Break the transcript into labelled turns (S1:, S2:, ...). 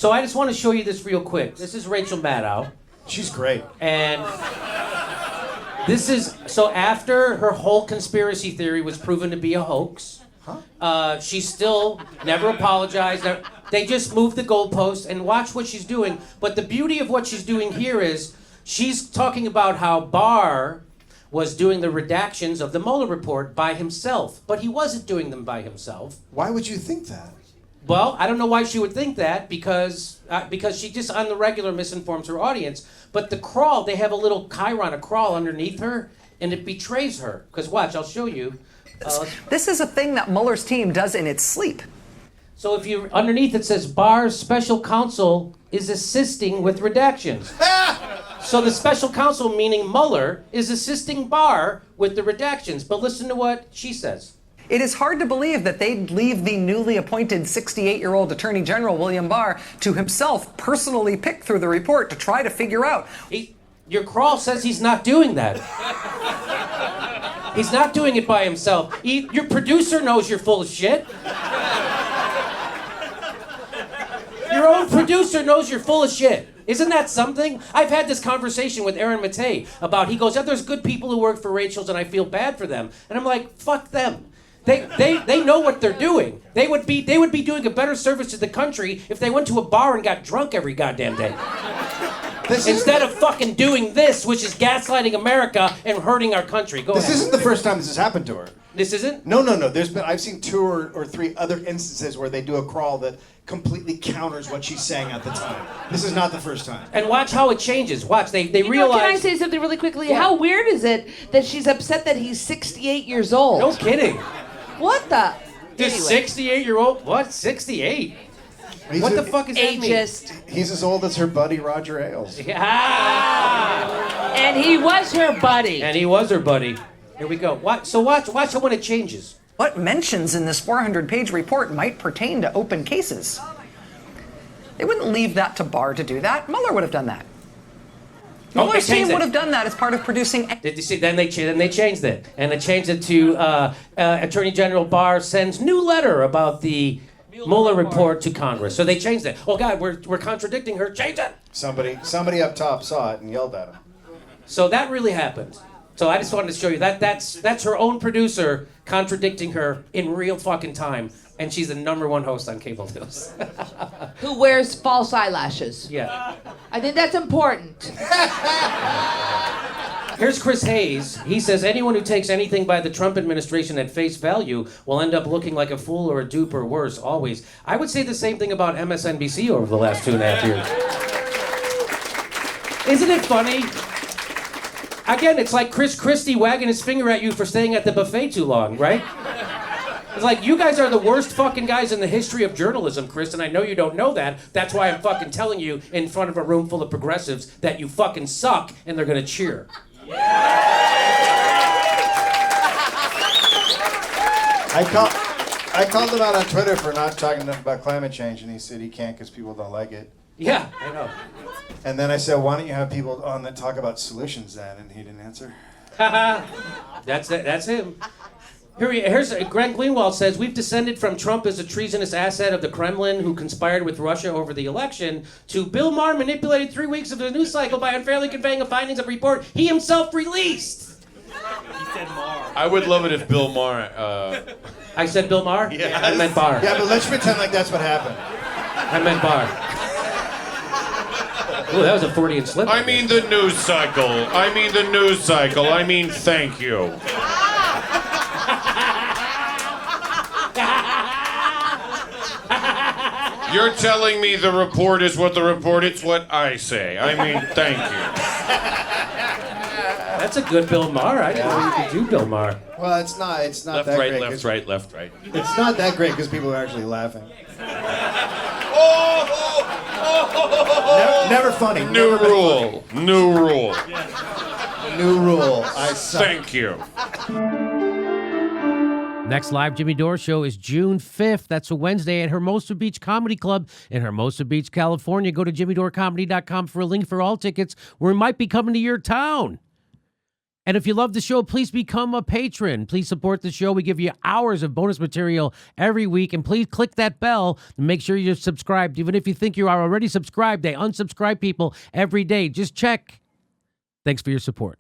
S1: So I just want to show you this real quick. This is Rachel Maddow.
S2: She's great.
S1: And this is, so after her whole conspiracy theory was proven to be a hoax, she still never apologized. They just moved the goalpost, and watch what she's doing. But the beauty of what she's doing here is she's talking about how Barr was doing the redactions of the Mueller report by himself, but he wasn't doing them by himself.
S2: Why would you think that?
S1: Well, I don't know why she would think that, because she just on the regular misinforms her audience. But the crawl, they have a little chyron, a crawl underneath her, and it betrays her. Because watch, I'll show you.
S3: This is a thing that Mueller's team does in its sleep.
S1: So if you underneath it says Barr's special counsel is assisting with redactions. So the special counsel, meaning Mueller, is assisting Barr with the redactions. But listen to what she says.
S3: It is hard to believe that they'd leave the newly appointed 68-year-old Attorney General William Barr to himself personally pick through the report to try to figure out.
S1: Your crawl says he's not doing that. He's not doing it by himself. Your producer knows you're full of shit. Your own producer knows you're full of shit. Isn't that something? I've had this conversation with Aaron Matei about, he goes, there's good people who work for Rachel's and I feel bad for them. And I'm like, fuck them. They know what they're doing. They would be doing a better service to the country if they went to a bar and got drunk every goddamn day. Instead of fucking doing this, which is gaslighting America and hurting our country. Go ahead.
S2: This isn't the first time this has happened to her.
S1: This isn't?
S2: No. I've seen 2 or 3 other instances where they do a crawl that completely counters what she's saying at the time. This is not the first time.
S1: And watch how it changes. Watch, they realize...
S4: Can I say something really quickly?
S1: Yeah.
S4: How weird is it that she's upset that he's 68 years old?
S1: No kidding.
S4: What the?
S1: This 68-year-old? What? 68? What the fuck is that mean?
S4: Ageist.
S2: He's as old as her buddy Roger Ailes.
S1: Yeah.
S4: And he was her buddy.
S1: And he was her buddy. Here we go. So watch how when it changes.
S3: What mentions in this 400-page report might pertain to open cases? They wouldn't leave that to Barr to do that. Mueller would have done that. Mueller's team would have done that as part of producing...
S1: Did you see? Then they changed it. And they changed it to Attorney General Barr sends new letter about the Mueller report to Congress. So they changed it. Oh, God, we're contradicting her. Change it.
S2: Somebody up top saw it and yelled at him.
S1: So that really happened. So I just wanted to show you that's her own producer contradicting her in real fucking time, and she's the #1 host on cable news.
S4: Who wears false eyelashes.
S1: Yeah.
S4: I think that's important.
S1: Here's Chris Hayes. He says anyone who takes anything by the Trump administration at face value will end up looking like a fool or a dupe or worse, always. I would say the same thing about MSNBC over the last 2.5 years. Isn't it funny? Again, it's like Chris Christie wagging his finger at you for staying at the buffet too long, right? It's like, you guys are the worst fucking guys in the history of journalism, Chris, and I know you don't know that. That's why I'm fucking telling you in front of a room full of progressives that you fucking suck and they're gonna cheer.
S2: I called him out on Twitter for not talking enough about climate change, and he said he can't because people don't like it.
S1: Yeah, I know.
S2: And then I said, why don't you have people on that talk about solutions then? And he didn't answer.
S1: That's him. Here's Greg Greenwald says, we've descended from Trump as a treasonous asset of the Kremlin who conspired with Russia over the election to Bill Maher manipulated 3 weeks of the news cycle by unfairly conveying the findings of a report he himself released.
S5: He said Maher. I would love it if Bill Maher...
S1: I said Bill Maher?
S5: Yeah.
S1: I meant Barr.
S2: Yeah, but let's pretend like that's what happened.
S1: I meant Barr. Ooh, that was a Freudian slip.
S5: I mean the news cycle. I mean thank you. You're telling me the report is what the report, it's what I say. I mean, thank you.
S1: That's a good Bill Maher. I didn't know you could do Bill Maher.
S2: Well, it's not
S5: Left,
S2: that
S5: right,
S2: great.
S5: left, right, left, right.
S2: It's not that great because people are actually laughing. Never funny.
S5: New rule. New rule.
S2: New rule. I suck.
S5: Thank you.
S1: Next live Jimmy Dore show is June 5th. That's a Wednesday at Hermosa Beach Comedy Club in Hermosa Beach, California. Go to jimmydorecomedy.com for a link for all tickets. We might be coming to your town. And if you love the show, please become a patron. Please support the show. We give you hours of bonus material every week. And please click that bell and make sure you're subscribed. Even if you think you are already subscribed, they unsubscribe people every day. Just check. Thanks for your support.